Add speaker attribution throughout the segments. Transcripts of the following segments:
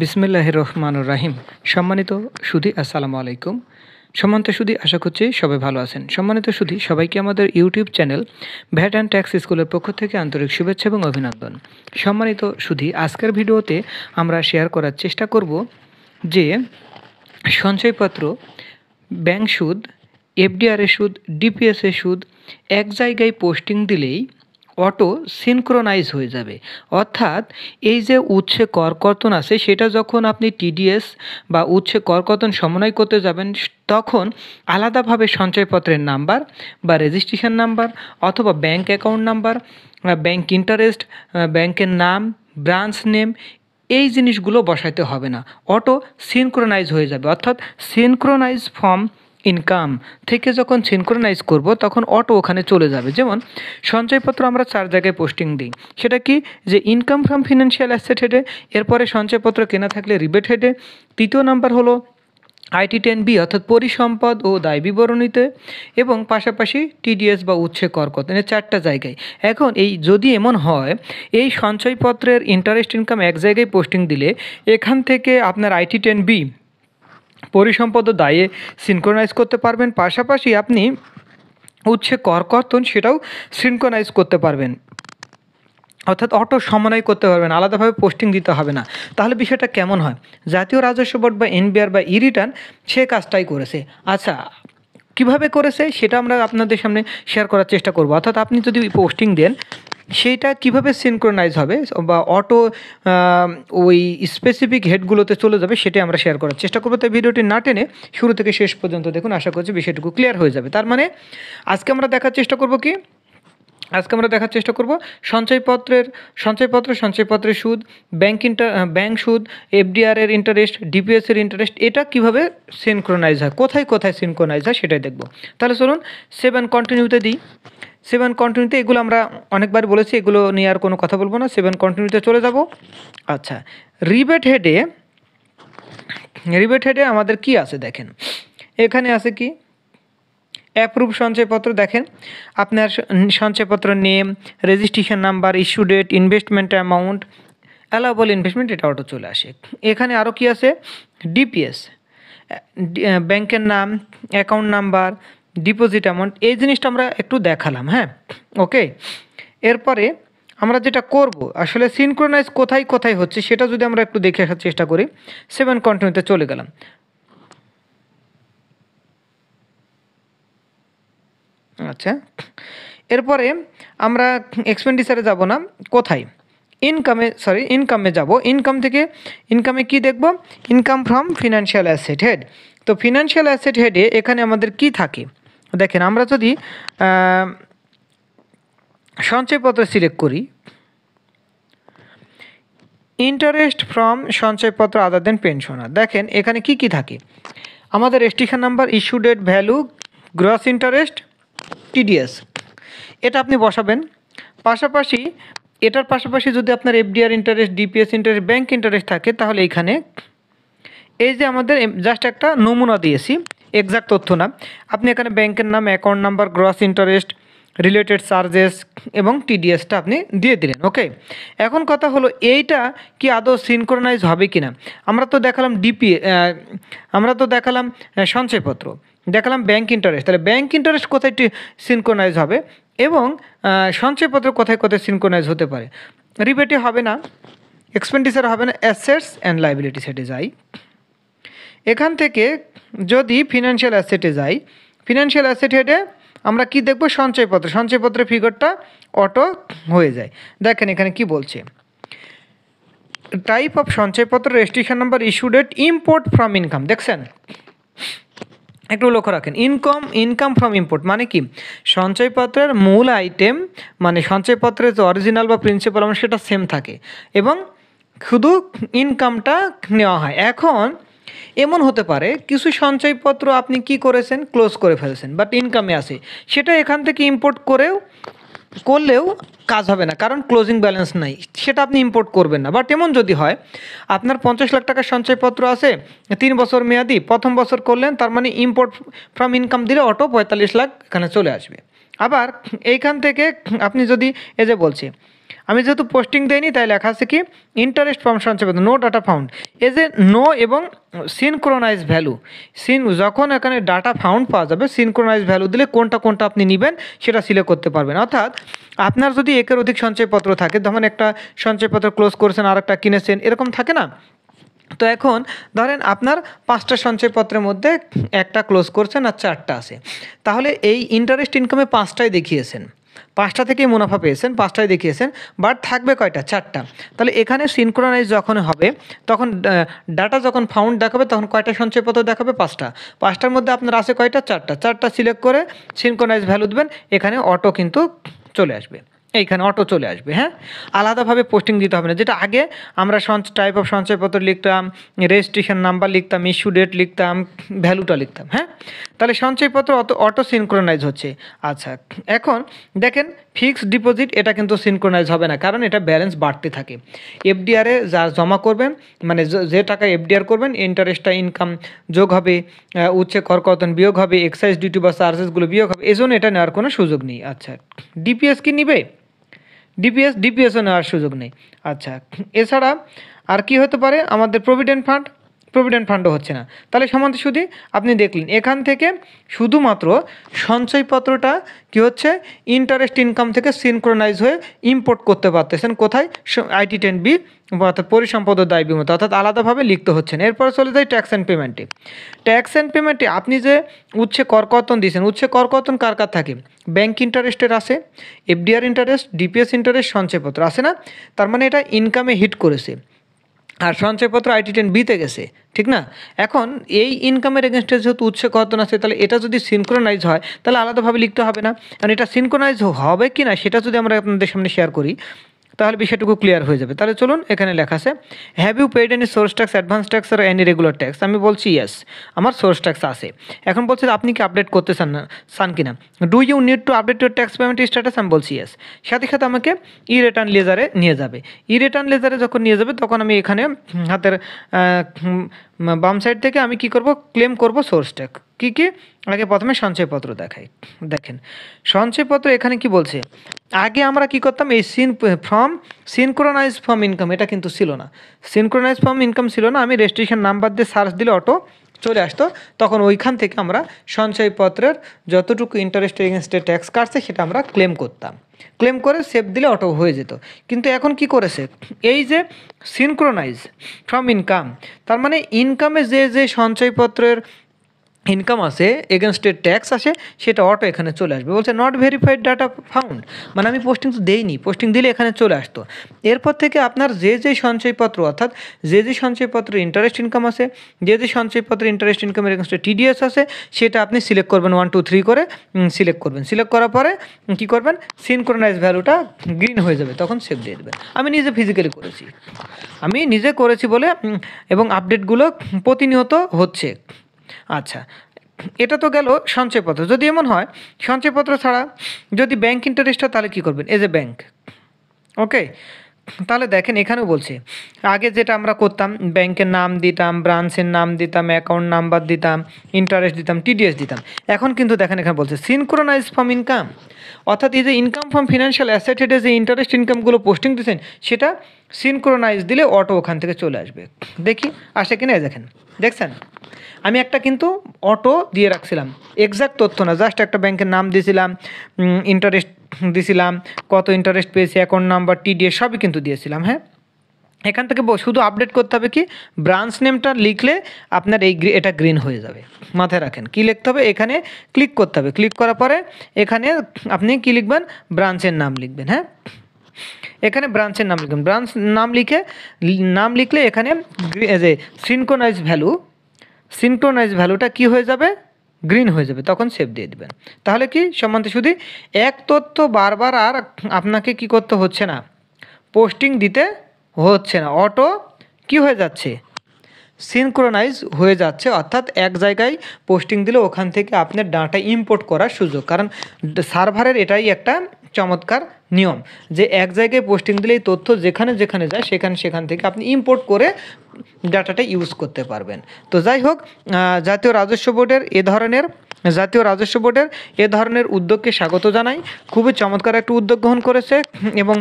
Speaker 1: বিসমিল্লাহির রহমানির রহিম। সম্মানিত সুধী, আসসালামু আলাইকুম। সম্মানিত সুধী, আশা করছি সবাই ভালো আছেন। সম্মানিত সুধী, সবাইকে আমাদের YouTube channel VAT and tax স্কুলের পক্ষ থেকে আন্তরিক শুভেচ্ছা এবং অভিনন্দন। সম্মানিত সুধী, আজকের ভিডিওতে আমরা শেয়ার করার চেষ্টা করব যে সঞ্চয়পত্র, ব্যাংক সুদ, এফডিআরের সুদ, ডিপিএসের সুদ এক জায়গায় পোস্টিং দিলেই অটো সিনক্রোনাইজ হয়ে যাবে। অর্থাৎ এই যে উৎসে করকর্তন আছে, সেটা যখন আপনি টিডিএস বা উৎসে করকর্তন সমন্বয় করতে যাবেন, তখন আলাদাভাবে সঞ্চয়পত্রের নাম্বার বা রেজিস্ট্রেশন নাম্বার অথবা bank account number, bank interest, ব্যাংকের নাম, ব্রাঞ্চ নেম, এই জিনিসগুলো বসাইতে হবে না, অটো সিনক্রোনাইজ হয়ে যাবে। অর্থাৎ সিনক্রোনাইজ ফ্রম ইনকাম থেকে যখন সিনক্রোনাইজ করব তখন অটো ওখানে চলে যাবে। যেমন সঞ্চয়পত্র আমরা 4 জায়গায় পোস্টিং দিই। সেটা কি, যে ইনকাম ফ্রম ফিনান্সিয়াল অ্যাসেট হেডে, এরপরে সঞ্চয়পত্র কেনা থাকলে রিবেট হেডে, তৃতীয় নাম্বার হলো আইটি 10B অর্থাৎ পরিসম্পদ ও দায় বিবরণীতে, এবং পাশাপাশি টিডিএস বা উৎসে করকর্তন, 4টা জায়গায়। এখন এই যদি এমন হয় এই সঞ্চয়পত্রের ইন্টারেস্ট ইনকাম এক জায়গায় পোস্টিং দিলে এখান থেকে আপনার আইটি 10B পরিসম্পদ ও দায়ে সিনক্রোনাইজ করতে পারবেন, পাশাপাশি আপনি উৎসে করকর্তন সেটাও সিনক্রোনাইজ করতে পারবেন। অর্থাৎ অটো সমন্বয় করতে পারবেন, আলাদাভাবে পোস্টিং দিতে হবে না। তাহলে বিষয়টা কেমন হয়? জাতীয় রাজস্ব বোর্ড বা এনবিআর বা ই রিটার্ন সে কাজটাই করেছে। আচ্ছা, কিভাবে করেছে সেটা আমরা আপনাদের সামনে শেয়ার করার চেষ্টা করব। অর্থাৎ আপনি যদি পোস্টিং দেন সেইটা কিভাবে সিনক্রোনাইজ হবে বা অটো ওই স্পেসিফিক হেডগুলোতে চলে যাবে, সেটাই আমরা শেয়ার করার চেষ্টা করবো। তাই ভিডিওটি না টেনে শুরু থেকে শেষ পর্যন্ত দেখুন, আশা করছি বিষয়টুকু ক্লিয়ার হয়ে যাবে। তার মানে আজকে আমরা দেখার চেষ্টা করব কি, সঞ্চয়পত্রের সুদ, ব্যাংক সুদ, এফডিআরের ইন্টারেস্ট, ডিপিএসের ইন্টারেস্ট, এটা কিভাবে সিনক্রোনাইজ হয়, কোথায় কোথায় সিনক্রোনাইজ হয় সেটাই দেখব। তাহলে চলুন 7 কন্টিনিউতে দিই। 7 কন্টিনিউতে এগুলো আমরা অনেকবার বলেছি, এগুলো নিয়ে আর কোনো কথা বলবো না। 7 কন্টিনিউতে চলে যাব। আচ্ছা, রিবেট হেডে আমাদের কি আছে দেখেন, এখানে আছে কি অ্যাপ্রুভ সঞ্চয়পত্র। দেখেন আপনার সঞ্চয়পত্র name, registration number, issue date, investment amount, allowable investment, এটা অটো চলে আসে। এখানে আরও কি আছে, ডিপিএস, ব্যাংকের নাম, অ্যাকাউন্ট নাম্বার, ডিপোজিট অ্যামাউন্ট, এই জিনিসটা আমরা একটু দেখালাম। হ্যাঁ, ওকে। এরপরে আমরা যেটা করব, আসলে সিনক্রোনাইজ কোথায় কোথায় হচ্ছে সেটা যদি আমরা একটু দেখে আসার চেষ্টা করি। 7 কন্টিনিউতে চলে গেলাম। আচ্ছা, এরপরে আমরা এক্সপেন্ডিচারে যাব না, কোথায়, ইনকামে যাব। ইনকামে কি দেখব, income from financial asset head. তো ফিনান্সিয়াল অ্যাসেট হেডে এখানে আমাদের কি থাকে দেখেন, আমরা যদি সঞ্চয়পত্র সিলেক্ট করি, ইন্টারেস্ট ফ্রম সঞ্চয়পত্র আদার দেন পেনশনার, দেখেন এখানে কি কি থাকে। আমাদের registration number, issue date, value, gross interest, TDS, এটা আপনি বসাবেন। এটার পাশাপাশি যদি আপনার FDR interest, DPS interest, bank interest থাকে, তাহলে এখানে এই যে আমাদের জাস্ট একটা নমুনা দিয়েছি, এক্সাক্ট তথ্য না, আপনি এখানে ব্যাংকের নাম, account number, gross interest, related charges এবং টিডিএসটা আপনি দিয়ে দিলেন। ওকে, এখন কথা হলো এইটা কি আদৌ সিনক্রোনাইজ হবে কি না। আমরা তো দেখালাম সঞ্চয়পত্র, দেখালাম ব্যাংক ইন্টারেস্ট, তাহলে ব্যাংক ইন্টারেস্ট কোথায় সিনক্রোনাইজ হবে এবং সঞ্চয়পত্র কোথায় কোথায় সিনক্রোনাইজ হতে পারে। রিবেটে হবে না, এক্সপেন্ডিচার হবে না, অ্যাসেটস অ্যান্ড লাইবিলিটি সেটে যাই। এখান থেকে যদি ফিনান্সিয়াল অ্যাসেটে যাই, ফিনান্সিয়াল অ্যাসেট হেডে আমরা কি দেখব, সঞ্চয়পত্রের ফিগারটা অটো হয়ে যায়। দেখেন এখানে কি বলছে, টাইপ অফ সঞ্চয়পত্র, registration number, issue date, import from income. দেখছেন, একটু লক্ষ্য রাখেন, ইনকাম ফ্রম ইম্পোর্ট মানে কি, সঞ্চয়পত্রের মূল আইটেম মানে সঞ্চয়পত্রের যে অরিজিনাল বা প্রিন্সিপাল অ্যামাউন্ট সেটা সেম থাকে এবং শুধু ইনকামটা নেওয়া হয়। এখন এমন হতে পারে কিছু সঞ্চয়পত্র আপনি কি করেছেন, ক্লোজ করে ফেলেছেন, বাট ইনকামে আছে, সেটা এখান থেকে ইম্পোর্ট করলেও কাজ হবে না, কারণ ক্লোজিং ব্যালেন্স নাই, সেটা আপনি ইম্পোর্ট করবেন না। বাট এমন যদি হয় আপনার 50 লাখ টাকার সঞ্চয়পত্র আছে, 3 বছর মেয়াদি, প্রথম বছর করলেন, তার মানে ইম্পোর্ট ফ্রম ইনকাম দিলে অটো 45 লাখ এখানে চলে আসবে। আবার এইখান থেকে আপনি যদি, এই যে বলছি আমি যেহেতু পোস্টিং দেইনি তাই লেখা আছে কি ইন্টারেস্ট ফ্রম সঞ্চয়পত্র নো ডাটা ফাউন্ড, এই যে নো এবং সিনক্রোনাইজ ভ্যালু, যখন এখানে ডাটা ফাউন্ড পাওয়া যাবে সিনক্রোনাইজ ভ্যালু দিলে কোনটা কোনটা আপনি নেবেন সেটা সিলেক্ট করতে পারবেন। অর্থাৎ আপনার যদি একের অধিক সঞ্চয়পত্র থাকে, ধরেন একটা সঞ্চয়পত্র ক্লোজ করেছেন আর একটা কিনেছেন, এরকম থাকে না? তো এখন ধরেন আপনার 5টা সঞ্চয়পত্রের মধ্যে একটা ক্লোজ করছেন আর 4টা আছে, তাহলে এই ইন্টারেস্ট ইনকামে 5টাই দেখিয়েছেন, 5টা থেকেই মুনাফা পেয়েছেন, 5টাই দেখিয়েছেন, বাট থাকবে কয়টা? 4টা। তাহলে এখানে সিনক্রোনাইজ যখন হবে তখন ডাটা যখন ফাউন্ড দেখাবে তখন কয়টা সঞ্চয়পত্র দেখাবে? 5টা। 5টার মধ্যে আপনার আছে কয়টা? 4টা। 4টা সিলেক্ট করে সিনক্রোনাইজ ভ্যালু দেবেন, এখানে অটো কিন্তু চলে আসবে, এইখানে অটো চলে আসবে। হ্যাঁ, আলাদাভাবে পোস্টিং দিতে হবে না, যেটা আগে আমরা টাইপ অফ সঞ্চয়পত্র লিখতাম, রেজিস্ট্রেশন নাম্বার লিখতাম, ইস্যু ডেট লিখতাম, ভ্যালুটা লিখতাম। হ্যাঁ, তাহলে সঞ্চয়পত্র অটো সিনক্রোনাইজ হচ্ছে। আচ্ছা, এখন দেখেন ফিক্সড ডিপোজিট এটা কিন্তু সিনক্রোনাইজ হবে না, কারণ এটা ব্যালেন্স বাড়তে থাকে। এফডিআরে যা জমা করবেন, মানে যে টাকা এফডিআর করবেন, ইন্টারেস্টটা ইনকাম যোগ হবে, উচ্ছে করকতন বিয়োগ হবে, এক্সাইজ ডিউটি বা চার্জেসগুলো বিয়োগ হবে, এই জন্য এটা নেওয়ার কোনো সুযোগ নেই। আচ্ছা, ডিপিএস কি নিবে? ডিপিএসও নেওয়ার সুযোগ নেই। আচ্ছা, এছাড়া আর কি হতে পারে? আমাদের প্রভিডেন্ট ফান্ডও হচ্ছে না। তাহলে সমান্ত সুদী আপনি দেখলেন এখান থেকে শুধুমাত্র সঞ্চয়পত্রটা কি হচ্ছে ইন্টারেস্ট ইনকাম থেকে সিনক্রোনাইজ হয়ে ইম্পোর্ট করতে পারতেছেন। কোথায়? আইটি 10B অর্থাৎ পরিসম্পদ ও দায় বিমূর্ত, অর্থাৎ আলাদাভাবে লিখতে হচ্ছে না। এরপরে চলে যায় ট্যাক্স অ্যান্ড পেমেন্টে। ট্যাক্স অ্যান্ড পেমেন্টে আপনি যে উচ্ছে করকর্তন দিয়েছেন, উচ্ছে করকর্তন কার কার থাকে? ব্যাংক ইন্টারেস্টের আছে, এফডিআর ইন্টারেস্ট, ডিপিএস ইন্টারেস্ট, সঞ্চয়পত্র আছে না? তার মানে এটা ইনকামে হিট করেছে, আর সঞ্চয়পত্র আইটি 10Bতে গেছে, ঠিক না? এখন এই ইনকামের এগেনস্টে যেহেতু উচ্ছে কর্তন আছে, তাহলে এটা যদি সিনক্রোনাইজ হয় তাহলে আলাদাভাবে লিখতে হবে না। কারণ এটা সিনক্রোনাইজ হবে কি না সেটা যদি আমরা আপনাদের সামনে শেয়ার করি তাহলে বিষয়টুকু ক্লিয়ার হয়ে যাবে। তাহলে চলুন, এখানে লেখা আছে have you paid any source tax, advance tax আর এনি রেগুলার ট্যাক্স? আমি বলছি ইয়েস, আমার সোর্স ট্যাক্স আছে। এখন বলছে আপনি কি আপডেট করতে চান কিনা? Do you need to update your tax payment status? আমি বলছি ইয়েস। সাথে সাথে আমাকে ই রিটার্ন লেজারে নিয়ে যাবে। ই রিটার্ন লেজারে যখন নিয়ে যাবে তখন আমি এখানে হাতের বাম সাইড থেকে আমি কি করব? ক্লেম করব সোর্স ট্যাক্স। কী আগে প্রথমে সঞ্চয়পত্র দেখাই। দেখেন সঞ্চয়পত্র এখানে কি বলছে, আগে আমরা কি করতাম? এই সিনক্রোনাইজ ফ্রম ইনকাম এটা কিন্তু ছিল না, সিনক্রোনাইজ ফ্রম ইনকাম ছিল না। আমি রেজিস্ট্রেশন নাম্বার দিয়ে সার্চ দিলে অটো চলে আসতো, তখন ওইখান থেকে আমরা সঞ্চয়পত্রের যতটুকু ইন্টারেস্ট এগেনস্টে ট্যাক্স কাটছে সেটা আমরা ক্লেম করতাম, ক্লেম করে সেভ দিলে অটো হয়ে যেত। কিন্তু এখন কি করেছে? এই যে সিনক্রোনাইজ ফ্রম ইনকাম, তার মানে ইনকামে যে সঞ্চয়পত্রের ইনকাম আছে এগেনস্টে ট্যাক্স আসে সেটা অটো এখানে চলে আসবে। বলছে নট ভেরিফাইড ডাটা ফাউন্ড, মানে আমি পোস্টিং তো দেইনি, পোস্টিং দিলে এখানে চলে আসতো। এরপর থেকে আপনার যে সঞ্চয়পত্র, অর্থাৎ যে সঞ্চয়পত্রের ইন্টারেস্ট ইনকাম আছে, যে সঞ্চয়পত্রের ইন্টারেস্ট ইনকামের এগেনস্টে টিডিএস আছে, সেটা আপনি সিলেক্ট করবেন 1 2 3 করে সিলেক্ট করবেন। সিলেক্ট করার পরে কী করবেন? সিনক্রোনাইজ ভ্যালুটা গ্রিন হয়ে যাবে, তখন সেভ দিয়ে দেবেন। আমি নিজে ফিজিক্যালি করেছি বলে, এবং আপডেটগুলো প্রতিনিয়ত হচ্ছে। আচ্ছা, এটা তো গেল সঞ্চয়পত্র। যদি এমন হয় সঞ্চয়পত্র ছাড়া যদি ব্যাংক ইন্টারেস্ট হয় তাহলে কী করবেন? এজ এ ব্যাংক, ওকে। তাহলে দেখেন এখানেও বলছে আগে যেটা আমরা করতাম, ব্যাংকের নাম দিতাম, ব্রাঞ্চের নাম দিতাম, অ্যাকাউন্ট নাম্বার দিতাম, ইন্টারেস্ট দিতাম, টিডিএস দিতাম। এখন কিন্তু দেখেন এখানে বলছে সিনক্রোনাইজ ফ্রম ইনকাম, অর্থাৎ এই যে ইনকাম ফ্রম ফিনান্সিয়াল অ্যাসেট হেডে যে ইন্টারেস্ট ইনকামগুলো পোস্টিং দিচ্ছেন সেটা সিনক্রোনাইজ দিলে অটো ওখান থেকে চলে আসবে। দেখি আসে কিনা, দেখেন, দেখছেন আমি একটা কিন্তু অটো দিয়ে রাখছিলাম, এক্সাক্ট তথ্য না, জাস্ট একটা ব্যাংকের নাম দিয়েছিলাম, ইন্টারেস্ট দিয়েছিলাম, কত ইন্টারেস্ট পেয়েছি, অ্যাকাউন্ট নাম্বার, টিডিএস সবই কিন্তু দিয়েছিলাম। হ্যাঁ, এখান থেকে শুধু আপডেট করতে হবে কি, ব্রাঞ্চ নেমটা লিখলে আপনার এটা গ্রিন হয়ে যাবে। মাথায় রাখেন কি লিখতে হবে, এখানে ক্লিক করতে হবে, ক্লিক করার পরে এখানে আপনি কি লিখবেন? ব্রাঞ্চের নাম লিখবেন। হ্যাঁ, এখানে ব্রাঞ্চের নাম লিখবেন, ব্রাঞ্চ নাম লিখলে এখানে যে সিনক্রোনাইজ ভ্যালুটা কি হয়ে যাবে? গ্রিন হয়ে যাবে, তখন সেভ দিয়ে দেবেন। তাহলে কি সম্বন্ধে শুধু এক তথ্য বারবার আর আপনাকে কি করতে হচ্ছে না, পোস্টিং দিতে হচ্ছে না, অটো কি হয়ে যাচ্ছে? সিনক্রোনাইজ হয়ে যাচ্ছে। অর্থাৎ এক জায়গায় পোস্টিং দিলে ওখান থেকে আপনার ডাটা ইম্পোর্ট করার সুযোগ, কারণ সার্ভারের এটাই একটা চমৎকার নিয়ম যে এক জায়গায় পোস্টিং দিলে এই তথ্য যেখানে যায় সেখান থেকে আপনি ইম্পোর্ট করে ডাটাটা ইউজ করতে পারবেন। তো যাই হোক, জাতীয় রাজস্ব বোর্ডের এ ধরনের জাতীয় রাজস্ব বোর্ডের এ ধরনের উদ্যোগকে স্বাগত জানাই। খুবই চমৎকার একটা উদ্যোগ গ্রহণ করেছে এবং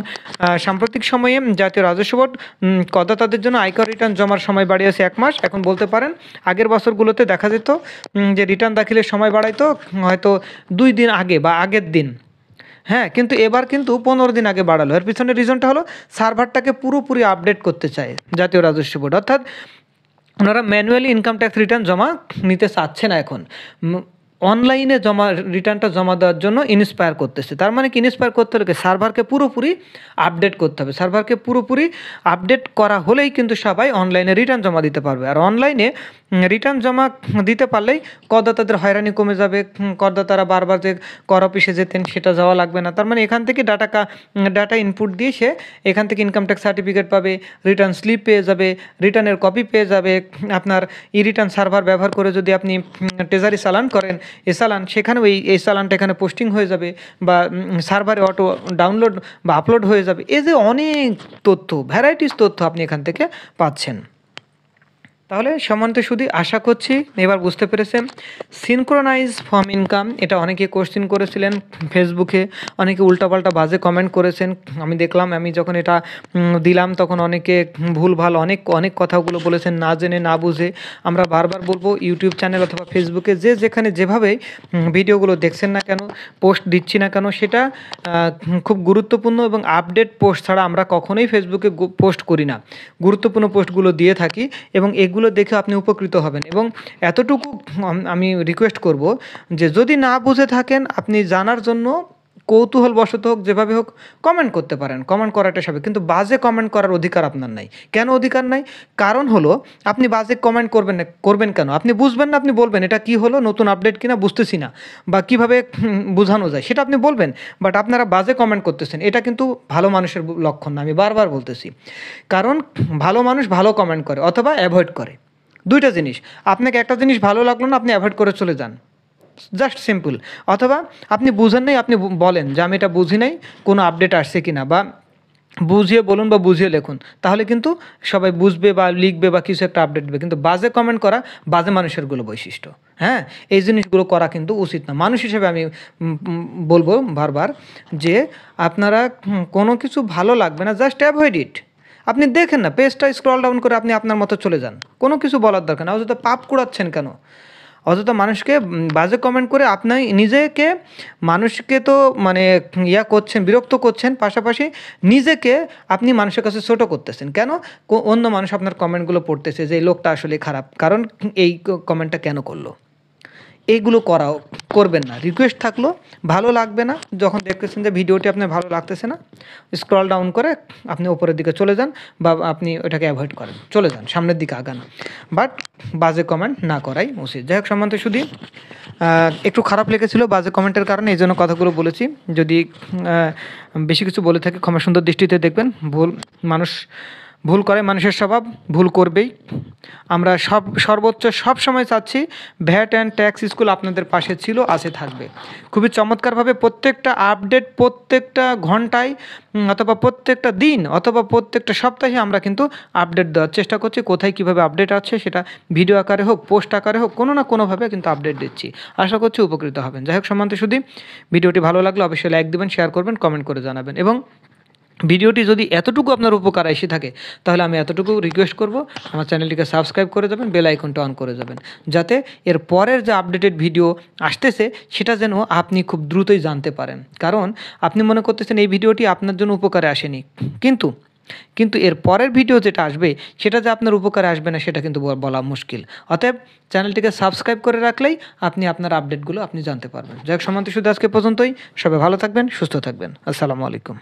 Speaker 1: সাম্প্রতিক সময়ে জাতীয় রাজস্ব বোর্ড করদাতাদের জন্য আয়কর রিটার্ন জমার সময় বাড়িয়েছে 1 মাস। এখন বলতে পারেন আগের বছরগুলোতে দেখা যেত যে রিটার্ন দাখিলের সময় বাড়াইতো হয়তো 2 দিন আগে বা আগের দিন, হ্যাঁ, কিন্তু এবার কিন্তু 15 দিন আগে বাড়ালো। এর পিছনে রিজনটা হলো সার্ভারটাকে পুরোপুরি আপডেট করতে চায় জাতীয় রাজস্ব বোর্ড, অর্থাৎ ওনারা ম্যানুয়ালি ইনকাম ট্যাক্স রিটার্ন জমা নিতে চাচ্ছে না, এখন অনলাইনে রিটার্নটা জমা দেওয়ার জন্য ইন্সপায়ার করতেছে। তার মানে কি ইন্সপায়ার করতে হলে সার্ভারকে পুরোপুরি আপডেট করতে হবে। সার্ভারকে পুরোপুরি আপডেট করা হলেই কিন্তু সবাই অনলাইনে রিটার্ন জমা দিতে পারবে। আর অনলাইনে রিটার্ন জমা দিতে পারলেই করদাতাদের হয়রানি কমে যাবে। করদাতারা বারবার যে কর অফিসে যেতেন সেটা যাওয়া লাগবে না। তার মানে এখান থেকে ডাটা ইনপুট দিয়ে সে এখান থেকে ইনকাম ট্যাক্স সার্টিফিকেট পাবে, রিটার্ন স্লিপ পেয়ে যাবে, রিটার্নের কপি পেয়ে যাবে। আপনার রিটার্ন সার্ভার ব্যবহার করে যদি আপনি ট্রেজারি চালান করেন, চালান, সেখানে এই চালানটা এখানে পোস্টিং হয়ে যাবে বা সার্ভারে অটো ডাউনলোড বা আপলোড হয়ে যাবে। এই যে অনেক তথ্য, ভ্যারাইটিস তথ্য আপনি এখান থেকে পাচ্ছেন। তাহলে সম্মানিত সুধী, আশা করছি এবার বুঝতে পেরেছেন। সিনক্রোনাইজ ফর্ম ইনকাম, এটা অনেকে কোশ্চেন করেছিলেন ফেসবুকে, অনেকে উল্টাপাল্টা বাজে কমেন্ট করেছেন। আমি দেখলাম, আমি যখন এটা দিলাম তখন অনেকে ভুলভাল অনেক কথাগুলো বলেছেন না জেনে না বুঝে। আমরা বারবার বলবো, ইউটিউব চ্যানেল অথবা ফেসবুকে যেখানে যেভাবে ভিডিওগুলো দেখছেন না কেন, পোস্ট দিচ্ছি না কেন, সেটা খুব গুরুত্বপূর্ণ এবং আপডেট পোস্ট ছাড়া আমরা কখনোই ফেসবুকে পোস্ট করি না। গুরুত্বপূর্ণ পোস্টগুলো দিয়ে থাকি এবং এগুলো দেখে আপনি উপকৃত হবেন। এবং এতটুকু আমি রিকোয়েস্ট করব যে যদি না বুঝে থাকেন, আপনি জানার জন্য কৌতূহলবশত হোক, যেভাবে হোক কমেন্ট করতে পারেন। কমেন্ট করাটা সবে, কিন্তু বাজে কমেন্ট করার অধিকার আপনার নাই। কেন অধিকার নাই? কারণ হলো আপনি বাজে কমেন্ট করবেন কেন? আপনি বুঝবেন না, আপনি বলবেন এটা কি হলো, নতুন আপডেট কিনা বুঝতেছি না, বা কিভাবে বোঝানো যায় সেটা আপনি বলবেন। বাট আপনারা বাজে কমেন্ট করতেছেন, এটা কিন্তু ভালো মানুষের লক্ষণ না। আমি বারবার বলতেছি, কারণ ভালো মানুষ ভালো কমেন্ট করে অথবা অ্যাভয়েড করে। দুইটা জিনিস। আপনাকে একটা জিনিস ভালো লাগলো না, আপনি অ্যাভয়েড করে চলে যান, জাস্ট সিম্পল। অথবা আপনি বুঝেন নাই, আপনি বলেন যে আমি এটা বুঝি নাই, কোনো আপডেট আসছে কিনা, বা বুঝিয়ে বলুন বা বুঝিয়ে লিখুন, তাহলে কিন্তু সবাই বুঝবে বা লিখবে বা কিছু একটা আপডেট দেবে। কিন্তু বাজে কমেন্ট করা বাজে মানুষেরগুলো বৈশিষ্ট্য। হ্যাঁ, এই জিনিসগুলো করা কিন্তু উচিত না। মানুষ হিসেবে আমি বলবো বারবার যে আপনারা কোনো কিছু ভালো লাগবে না, জাস্ট অ্যাভয়েড ইট। আপনি দেখেন না, পেজটা স্ক্রল ডাউন করে আপনি আপনার মতো চলে যান, কোনো কিছু বলার দরকার না। অযথা পাপ কুড়াচ্ছেন কেন? অযথা মানুষকে বাজে কমেন্ট করে আপনি নিজেকে, মানুষকে তো মানে করছেন, বিরক্ত করছেন, পাশাপাশি নিজেকে আপনি মানুষের কাছে ছোটো করতেছেন। কেন? অন্য মানুষ আপনার কমেন্টগুলো পড়তেছে যে এই লোকটা আসলে খারাপ, কারণ এই কমেন্টটা কেন করলো। এইগুলো করবেন না। রিকোয়েস্ট থাকলো, ভালো লাগবে না যখন দেখতেছেন যে ভিডিওটি আপনার ভালো লাগতেছে না, স্ক্রল ডাউন করে আপনি উপরের দিকে চলে যান বা আপনি ওটাকে অ্যাভয়েড করেন, চলে যান, সামনের দিকে আগান। বাট বাজে কমেন্ট না করাই উচিত। যাই হোক সম্মানিত শুধু একটু খারাপ লেগেছিলো বাজে কমেন্টের কারণে, এই জন্য কথাগুলো বলেছি। যদি বেশি কিছু বলে থাকি ক্ষমা সুন্দর দৃষ্টিতে দেখবেন। মানুষ ভুল করে, মানুষের স্বভাব, ভুল করবেই। আমরা সর্বোচ্চ সব সময় চাচ্ছি ভ্যাট অ্যান্ড ট্যাক্স স্কুল আপনাদের পাশে ছিল, আছে, থাকবে। খুবই চমৎকারভাবে প্রত্যেকটা আপডেট, প্রত্যেকটা ঘন্টায় অথবা প্রত্যেকটা দিন অথবা প্রত্যেকটা সপ্তাহে আমরা কিন্তু আপডেট দেওয়ার চেষ্টা করছি। কোথায় কীভাবে আপডেট আছে সেটা ভিডিও আকারে হোক, পোস্ট আকারে হোক, কোনো না কোনোভাবে কিন্তু আপডেট দিচ্ছি। আশা করছি উপকৃত হবেন। যাই হোক সম্মানিত শুধু ভিডিওটি ভালো লাগলে অবশ্যই লাইক দেবেন, শেয়ার করবেন, কমেন্ট করে জানাবেন। এবং ভিডিওটি যদি এতটুকু আপনার উপকার এসে থাকে, তাহলে আমি এতটুকু রিকোয়েস্ট করব, আমার চ্যানেলটিকে সাবস্ক্রাইব করে যাবেন, বেল আইকনটা অন করে যাবেন, যাতে এর পরের যে আপডেটেড ভিডিও আসতেছে সেটা যেন আপনি খুব দ্রুতই জানতে পারেন। কারণ আপনি মনে করতেছেন এই ভিডিওটি আপনার জন্য উপকারে আসেনি, কিন্তু এর পরের ভিডিও যেটা আসবে সেটা যে আপনার উপকারে আসবে না সেটা কিন্তু বলা মুশকিল। অতএব চ্যানেলটিকে সাবস্ক্রাইব করে রাখলেই আপনি আপনার আপডেটগুলো আপনি জানতে পারবেন। যাই হোক সম্মানিত শুধু আজকে পর্যন্তই। সবাই ভালো থাকবেন, সুস্থ থাকবেন। আসসালামু আলাইকুম।